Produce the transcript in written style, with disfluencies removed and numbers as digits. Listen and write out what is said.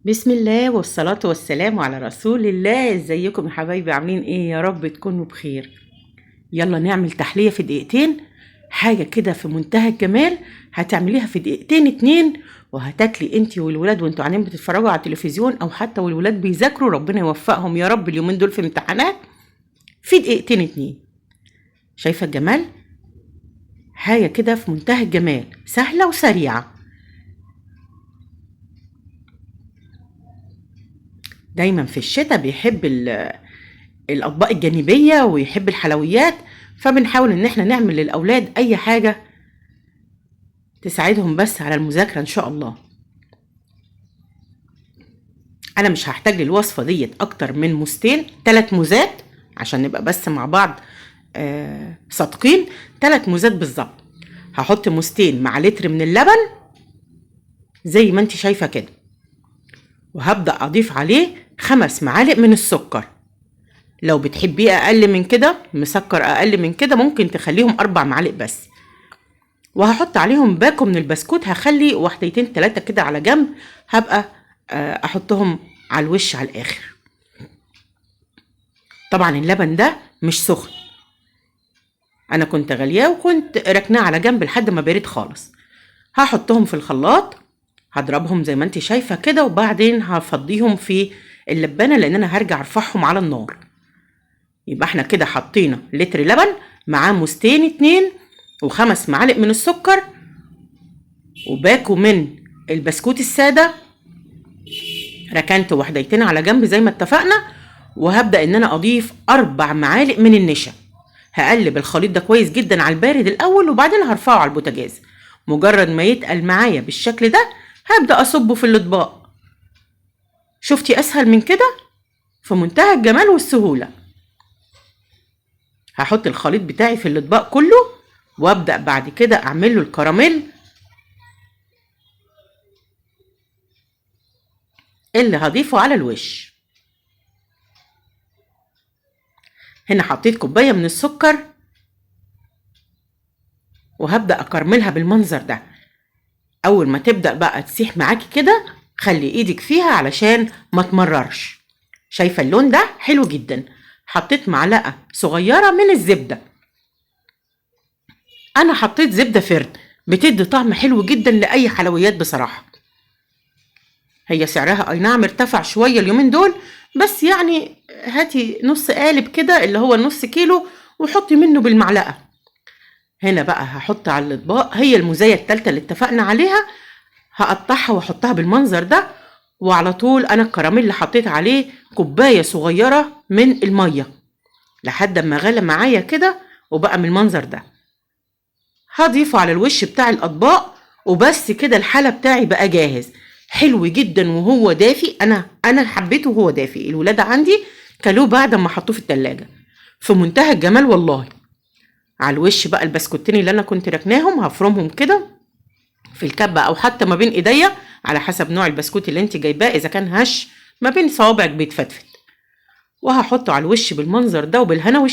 بسم الله والصلاة والسلام على رسول الله. ازيكم يا حبايبي؟ عاملين ايه؟ يا رب تكونوا بخير. يلا نعمل تحلية في دقيقتين، حاجة كده في منتهى الجمال. هتعمليها في دقيقتين اتنين وهتاكلي انتي والولاد وانتوا قاعدين بتتفرجوا على التلفزيون، او حتى والولاد بيذاكروا، ربنا يوفقهم يا رب اليومين دول في امتحانات، في دقيقتين اتنين. شايفة الجمال؟ حاجة كده في منتهى الجمال، سهلة وسريعة. دايما في الشتاء بيحب الاطباق الجانبيه ويحب الحلويات، فبنحاول ان احنا نعمل للاولاد اي حاجه تساعدهم بس على المذاكره ان شاء الله. انا مش هحتاج للوصفه ديت اكتر من موزتين، 3 موزات، عشان نبقى بس مع بعض صادقين. 3 موزات بالظبط. هحط موزتين مع لتر من اللبن زي ما انت شايفه كده، وهبدا اضيف عليه 5 معالق من السكر. لو بتحبيه اقل من كده، مسكر اقل من كده، ممكن تخليهم 4 معالق بس. وهحط عليهم باكو من البسكوت، هخلي واحدتين 3 كده على جنب، هبقى احطهم على الوش على الاخر. طبعا اللبن ده مش سخن، انا كنت غلياه وكنت ركناه على جنب لحد ما بارد خالص. هحطهم في الخلاط، هضربهم زي ما انت شايفه كده، وبعدين هفضيهم في اللبانه لان انا هرجع ارفعهم على النار. يبقى احنا كده حطينا لتر لبن معاه موزتين 2 و5 معالق من السكر وباكو من البسكوت الساده، ركنت واحدتين على جنب زي ما اتفقنا. وهبدا ان انا اضيف 4 معالق من النشا. هقلب الخليط ده كويس جدا على البارد الاول، وبعدين هرفعه على البوتاجاز. مجرد ما يتقل معايا بالشكل ده هبدا اصبه في الاطباق. شفتي اسهل من كده؟ في منتهى الجمال والسهوله. هحط الخليط بتاعي في الاطباق كله، وابدا بعد كده اعمل له الكراميل اللي هضيفه على الوش. هنا حطيت كوبايه من السكر، وهبدا اكرملها بالمنظر ده. اول ما تبدا بقى تسيح معاكي كده، خلي ايدك فيها علشان ما تمررش. شايفه اللون ده حلو جدا. حطيت معلقه صغيره من الزبده. انا حطيت زبده فرن، بتدي طعم حلو جدا لاي حلويات بصراحه. هي سعرها اي نعم ارتفع شويه اليومين دول، بس يعني هاتي نص قالب كده اللي هو نص كيلو وحطي منه بالمعلقه. هنا بقى هحط على الاطباق هي المزايا التالتة اللي اتفقنا عليها، هقطعها واحطها بالمنظر ده. وعلى طول انا الكراميل اللي حطيت عليه كوبايه صغيره من الميه لحد ما غلى معايا كده وبقى من المنظر ده. هضيفه على الوش بتاع الاطباق وبس كده. الحلا بتاعي بقى جاهز، حلو جدا وهو دافي. انا حبيته وهو دافي. الولاد عندي كلوه بعد ما حطوه في التلاجة، في منتهى الجمال والله. على الوش بقى البسكوتين اللي انا كنت ركناهم هفرمهم كده في الكبه او حتى ما بين ايديا، على حسب نوع البسكوت اللي انت جايباه. اذا كان هش ما بين صوابعك بيتفتفت، وهحطه على الوش بالمنظر ده وبالهنا